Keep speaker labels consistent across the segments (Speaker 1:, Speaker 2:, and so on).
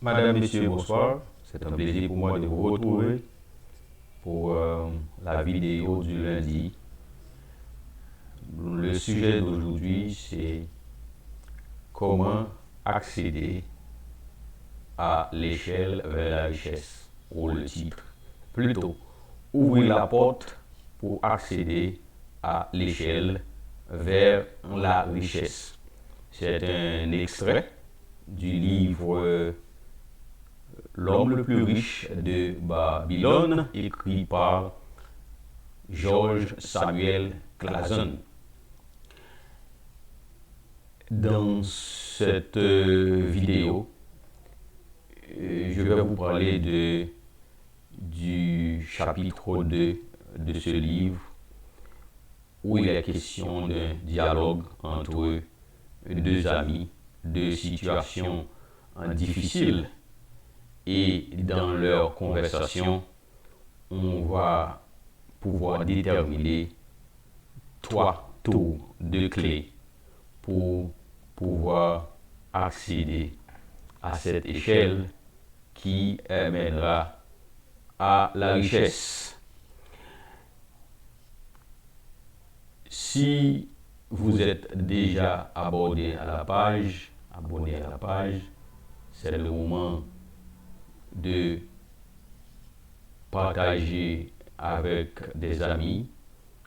Speaker 1: Madame, Messieurs, bonsoir. C'est un plaisir pour moi de vous retrouver pour la vidéo du lundi. Le sujet d'aujourd'hui, c'est comment accéder à l'échelle vers la richesse, ou le titre. Plutôt, ouvrir la porte pour accéder à l'échelle vers la richesse. C'est un extrait du livre L'homme le plus riche de Babylone, écrit par George Samuel Clason. Dans cette vidéo, je vais vous parler du chapitre 2 de ce livre où il est question d'un dialogue entre deux amis, deux situations difficiles. Et dans leur conversation, on va pouvoir déterminer trois tours de clés pour pouvoir accéder à cette échelle qui mènera à la richesse. Si vous êtes déjà abonné à la page, c'est le moment de partager avec des amis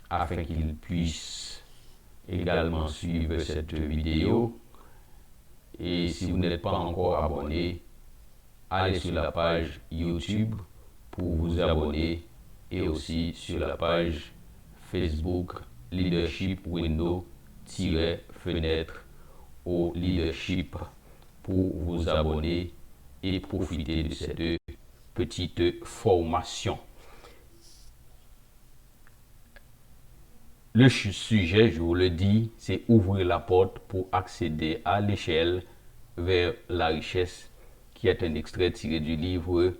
Speaker 1: afin qu'ils puissent également suivre cette vidéo. Et si vous n'êtes pas encore abonné, allez sur la page YouTube pour vous abonner et aussi sur la page Facebook Leadership Window-fenêtre au leadership pour vous abonner et profiter de cette petite formation. Le sujet, je vous le dis, c'est ouvrir la porte pour accéder à l'échelle vers la richesse, qui est un extrait tiré du livre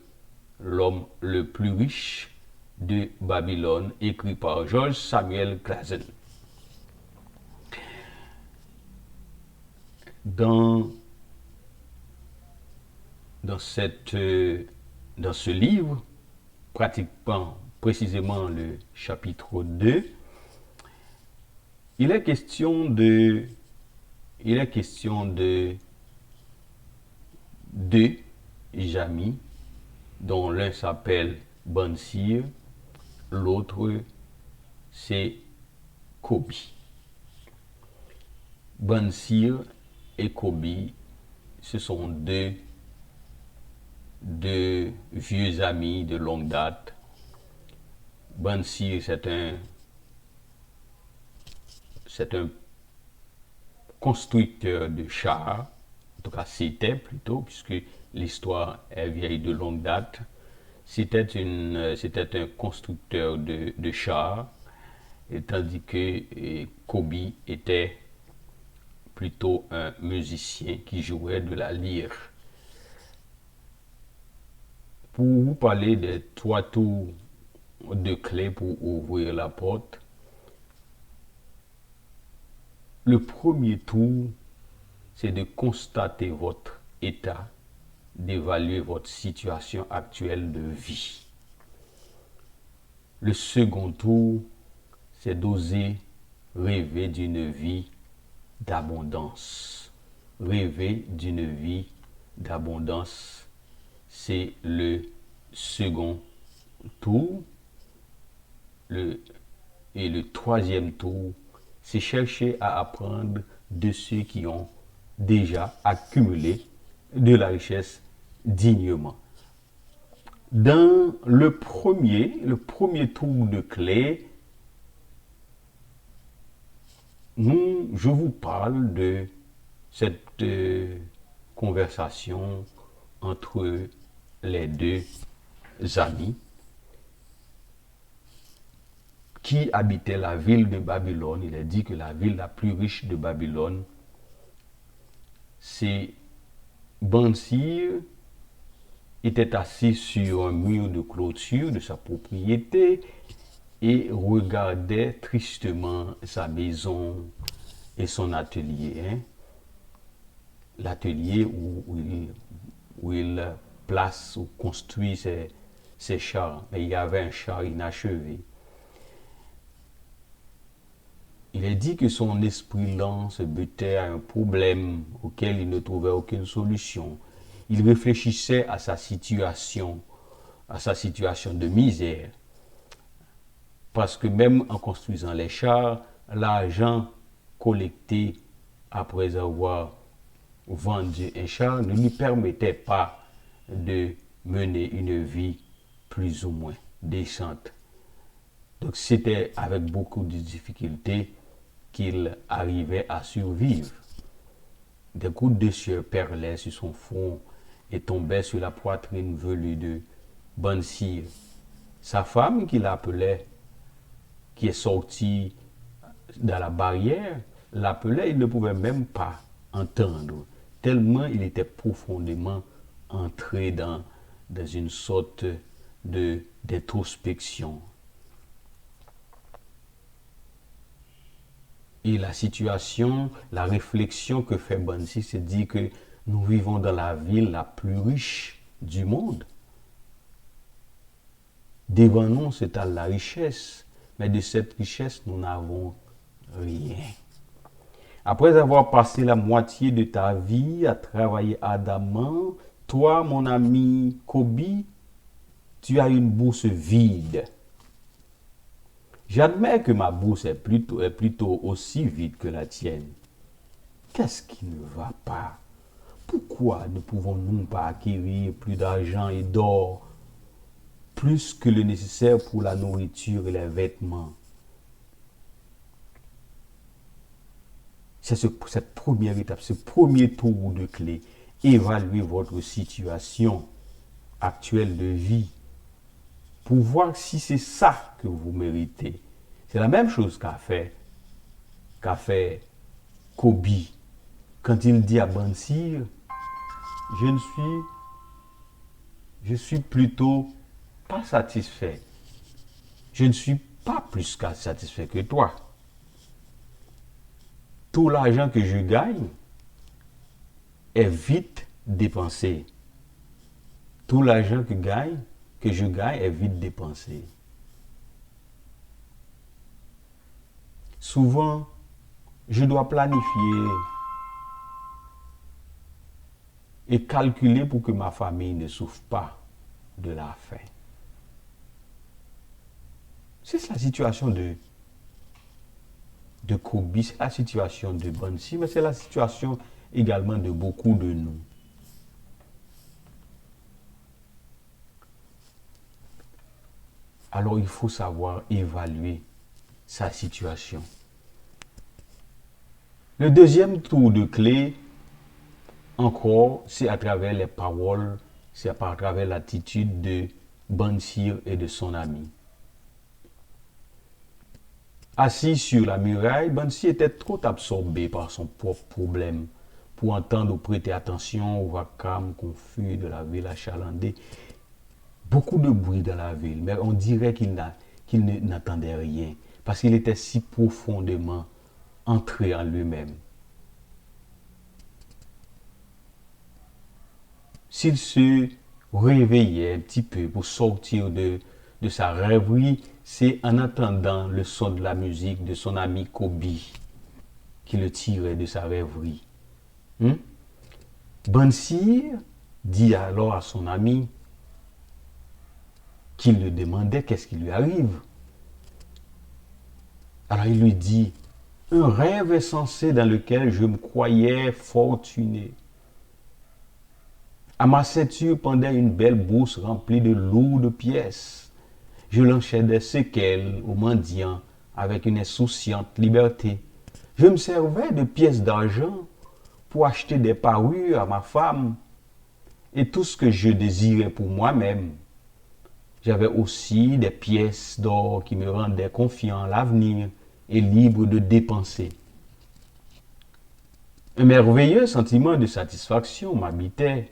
Speaker 1: L'homme le plus riche de Babylone, écrit par George Samuel Clason. Dans ce livre, pratiquement précisément le chapitre 2, il est question de deux amis dont l'un s'appelle Bansir, l'autre c'est Kobi. Bansir et Kobi, ce sont deux vieux amis de longue date. Bansir, c'est un constructeur de chars, en tout cas c'était plutôt, puisque l'histoire est vieille de longue date. C'était un constructeur de chars, et tandis que Kobi était plutôt un musicien qui jouait de la lyre. Pour vous parler des trois tours de clés pour ouvrir la porte, le premier tour, c'est de constater votre état, d'évaluer votre situation actuelle de vie. Le second tour, c'est d'oser rêver d'une vie d'abondance. Rêver d'une vie d'abondance, c'est le second tour. Et le troisième tour, c'est chercher à apprendre de ceux qui ont déjà accumulé de la richesse dignement. Dans le premier tour de clé, je vous parle de cette conversation entre les deux amis qui habitaient la ville de Babylone. Il est dit que la ville la plus riche de Babylone, c'est Bansir, était assis sur un mur de clôture de sa propriété et regardait tristement sa maison et son atelier. L'atelier où il où il place ou construit ses chars. Mais il y avait un char inachevé. Il est dit que son esprit lent se butait à un problème auquel il ne trouvait aucune solution. Il réfléchissait à sa situation de misère. Parce que même en construisant les chars, l'argent collecté après avoir vendu un char ne lui permettait pas de mener une vie plus ou moins décente. Donc c'était avec beaucoup de difficultés qu'il arrivait à survivre. Des gouttes de sueur perlaient sur son front et tombaient sur la poitrine velue de Bansir. Sa femme, qui l'appelait, qui est sortie dans la barrière, l'appelait, il ne pouvait même pas entendre, tellement il était profondément entré dans une sorte d'introspection. Et la situation, la réflexion que fait Bansi, c'est de dire que nous vivons dans la ville la plus riche du monde. Devant nous, c'est à la richesse, mais de cette richesse, nous n'avons rien. Après avoir passé la moitié de ta vie à travailler ardemment, toi, mon ami Kobe, tu as une bourse vide. J'admets que ma bourse est plutôt aussi vide que la tienne. Qu'est-ce qui ne va pas? Pourquoi ne pouvons-nous pas acquérir plus d'argent et d'or, plus que le nécessaire pour la nourriture et les vêtements? C'est cette première étape, ce premier tour de clé. Évaluez votre situation actuelle de vie pour voir si c'est ça que vous méritez. C'est la même chose qu'a fait Kobe quand il dit à Bansir, je suis plutôt pas satisfait. Je ne suis pas plus qu'à satisfait que toi. Tout l'argent que je gagne est vite dépensé. Tout l'argent que je gagne est vite dépensé. Souvent, je dois planifier et calculer pour que ma famille ne souffre pas de la faim. C'est la situation de Kobe, c'est la situation de Bansi, mais c'est la situation également de beaucoup de nous. Alors il faut savoir évaluer sa situation. Le deuxième tour de clé, encore, c'est à travers les paroles, c'est à travers l'attitude de Bansir et de son ami. Assis sur la muraille, Bansir était trop absorbé par son propre problème pour entendre ou prêter attention au vacarme confus de la ville achalandée. Beaucoup de bruit dans la ville, mais on dirait qu'il n'entendait rien, parce qu'il était si profondément entré en lui-même. S'il se réveillait un petit peu pour sortir de sa rêverie, c'est en entendant le son de la musique de son ami Kobe qui le tirait de sa rêverie. Bansir dit alors à son ami qu'il le demandait qu'est-ce qui lui arrive. Alors il lui dit, un rêve insensé dans lequel je me croyais fortuné. À ma ceinture pendait une belle bourse remplie de lourdes pièces. Je lançais des séquelles aux mendiants avec une insouciante liberté. Je me servais de pièces d'argent pour acheter des parures à ma femme et tout ce que je désirais pour moi-même. J'avais aussi des pièces d'or qui me rendaient confiant à l'avenir et libre de dépenser. Un merveilleux sentiment de satisfaction m'habitait.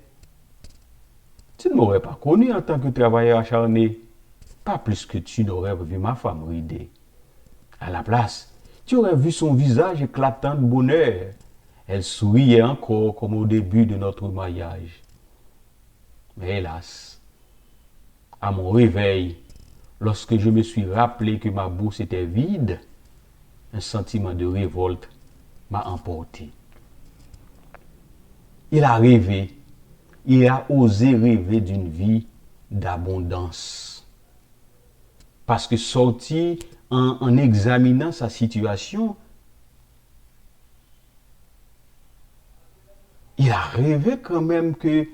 Speaker 1: Tu ne m'aurais pas connu en tant que travailleur acharné, pas plus que tu n'aurais vu ma femme ridée. À la place, tu aurais vu son visage éclatant de bonheur. Elle souriait encore comme au début de notre mariage. Mais hélas, à mon réveil, lorsque je me suis rappelé que ma bourse était vide, un sentiment de révolte m'a emporté. Il a rêvé, il a osé rêver d'une vie d'abondance. Parce que sorti en examinant sa situation, il a rêvé quand même que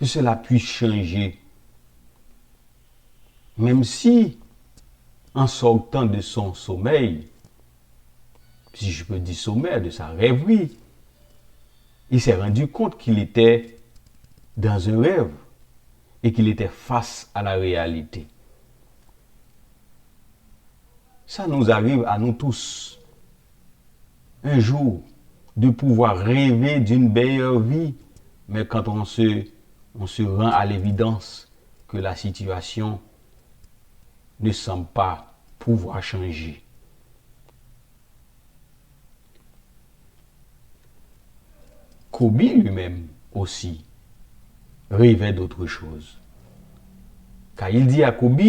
Speaker 1: cela puisse changer. Même si, en sortant de son sommeil, si je peux dire sommeil, de sa rêverie, il s'est rendu compte qu'il était dans un rêve et qu'il était face à la réalité. Ça nous arrive à nous tous, un jour, de pouvoir rêver d'une meilleure vie, mais quand on se rend à l'évidence que la situation ne semble pas pouvoir changer. Kobe lui-même aussi rêvait d'autre chose. Car il dit à Kobe,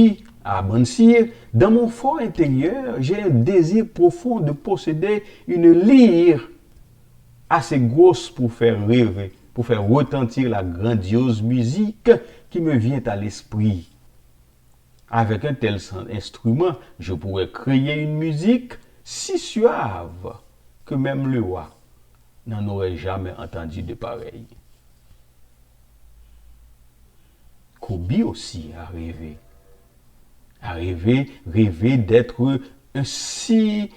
Speaker 1: à Bansir, dans mon fort intérieur, j'ai un désir profond de posséder une lyre assez grosse pour faire rêver, pour faire retentir la grandiose musique qui me vient à l'esprit. Avec un tel instrument, je pourrais créer une musique si suave que même le roi n'en aurait jamais entendu de pareil. Kobe aussi a rêvé d'être un si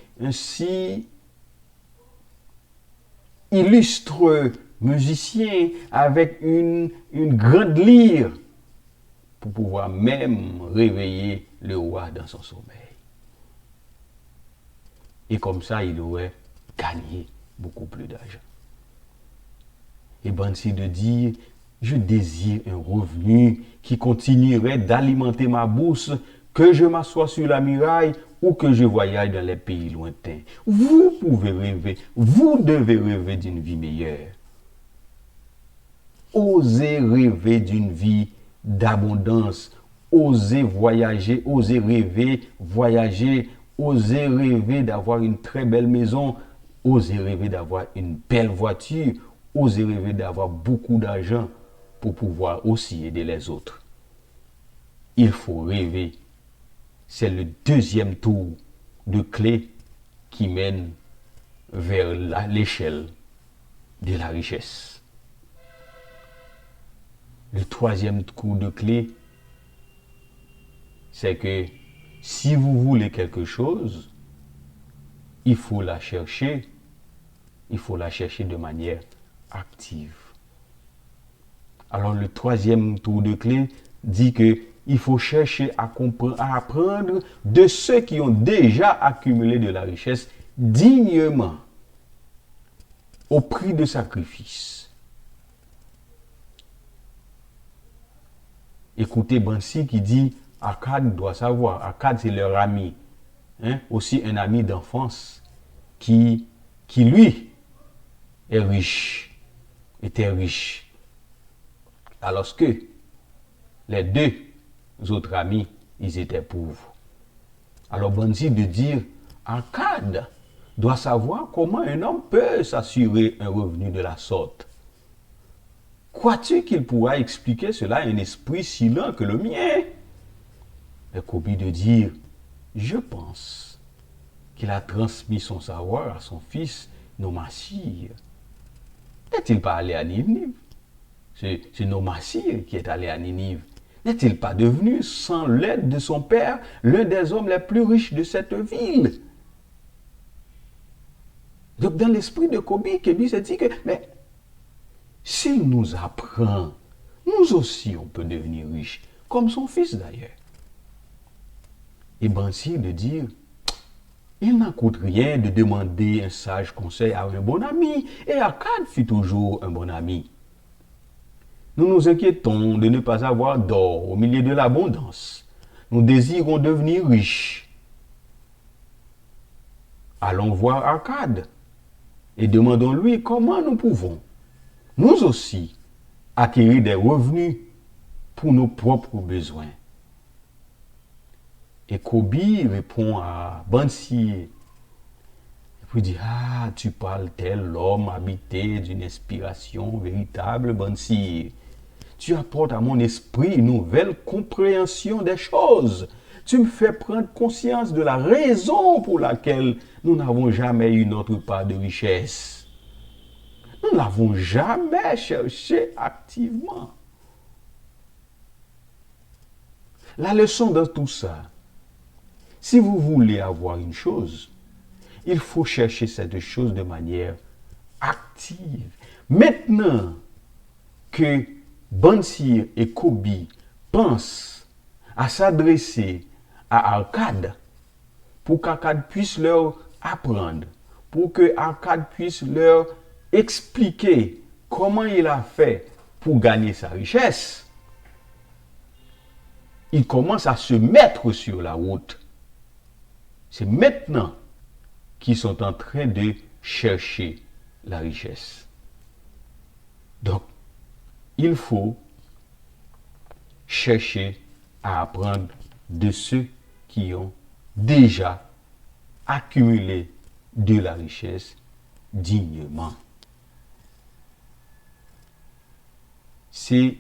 Speaker 1: illustre musicien avec une grande lyre pour pouvoir même réveiller le roi dans son sommeil. Et comme ça, il aurait gagné beaucoup plus d'argent. Et Bansi de dire, je désire un revenu qui continuerait d'alimenter ma bourse, que je m'assoie sur la muraille ou que je voyage dans les pays lointains. Vous pouvez rêver, vous devez rêver d'une vie meilleure. Osez rêver d'une vie d'abondance, osez voyager, osez rêver, voyager, osez rêver d'avoir une très belle maison, osez rêver d'avoir une belle voiture, osez rêver d'avoir beaucoup d'argent pour pouvoir aussi aider les autres. Il faut rêver. C'est le deuxième tour de clé qui mène vers l'échelle de la richesse. Le troisième coup de clé, c'est que si vous voulez quelque chose, il faut la chercher de manière active. Alors le troisième tour de clé dit que il faut chercher à apprendre de ceux qui ont déjà accumulé de la richesse dignement, au prix de sacrifice. Écoutez Bansi qui dit, Akkad doit savoir, Akkad c'est leur ami, aussi un ami d'enfance qui lui est riche, était riche. Alors que les deux autres amis, ils étaient pauvres. Alors Bansi de dire, Akkad doit savoir comment un homme peut s'assurer un revenu de la sorte. Crois-tu qu'il pourra expliquer cela à un esprit si lent que le mien? Et Kobe de dire, je pense qu'il a transmis son savoir à son fils Nomasir. N'est-il pas allé à Ninive? C'est Nomasir qui est allé à Ninive. N'est-il pas devenu, sans l'aide de son père, l'un des hommes les plus riches de cette ville? Donc dans l'esprit de Kobe s'est dit que, mais s'il nous apprend, nous aussi on peut devenir riches, comme son fils d'ailleurs. Et Bansi de dire, il n'en coûte rien de demander un sage conseil à un bon ami, et Akkad fut toujours un bon ami. Nous nous inquiétons de ne pas avoir d'or au milieu de l'abondance. Nous désirons devenir riches. Allons voir Akkad et demandons-lui comment nous pouvons, nous aussi, acquérir des revenus
Speaker 2: pour nos propres besoins. Et Kobe répond à Bansi. Il dit, ah, tu parles tel l'homme habité d'une inspiration véritable, Bansi. Tu apportes à mon esprit une nouvelle compréhension des choses. Tu me fais prendre conscience de la raison pour laquelle nous n'avons jamais eu notre part de richesse. Nous ne l'avons jamais cherché activement. La leçon dans tout ça, si vous voulez avoir une chose, il faut chercher cette chose de manière active. Maintenant que Bansir et Kobe pensent à s'adresser à Arcade pour qu'Arcade puisse leur apprendre, pour que Arcade puisse leur expliquer comment il a fait pour gagner sa richesse, ils commencent à se mettre sur la route. C'est maintenant qu'ils sont en train de chercher la richesse. Donc, il faut chercher à apprendre de ceux qui ont déjà accumulé de la richesse dignement. C'est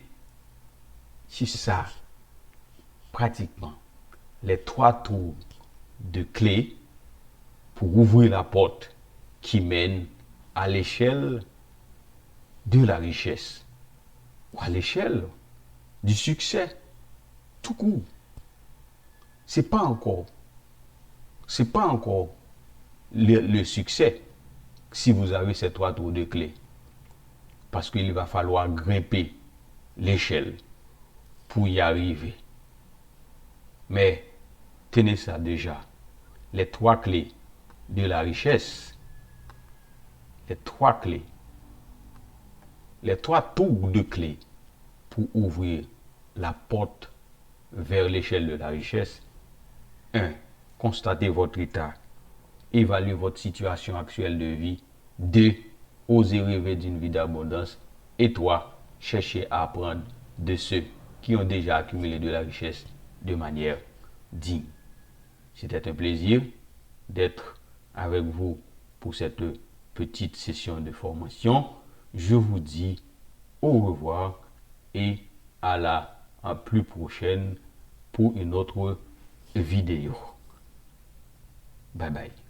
Speaker 2: ça, pratiquement, les 3 tours de clé pour ouvrir la porte qui mène à l'échelle de la richesse ou à l'échelle du succès tout court. C'est pas encore le succès si vous avez ces 3 tours de clé, parce qu'il va falloir grimper l'échelle pour y arriver. Mais tenez ça déjà, les 3 clés de la richesse, les 3 clés, les 3 tours de clé pour ouvrir la porte vers l'échelle de la richesse. 1. Constatez votre état, évaluez votre situation actuelle de vie. 2. Osez rêver d'une vie d'abondance. Et 3. Cherchez à apprendre de ceux qui ont déjà accumulé de la richesse de manière digne. C'était un plaisir d'être avec vous pour cette petite session de formation. Je vous dis au revoir et à la plus prochaine pour une autre vidéo. Bye bye.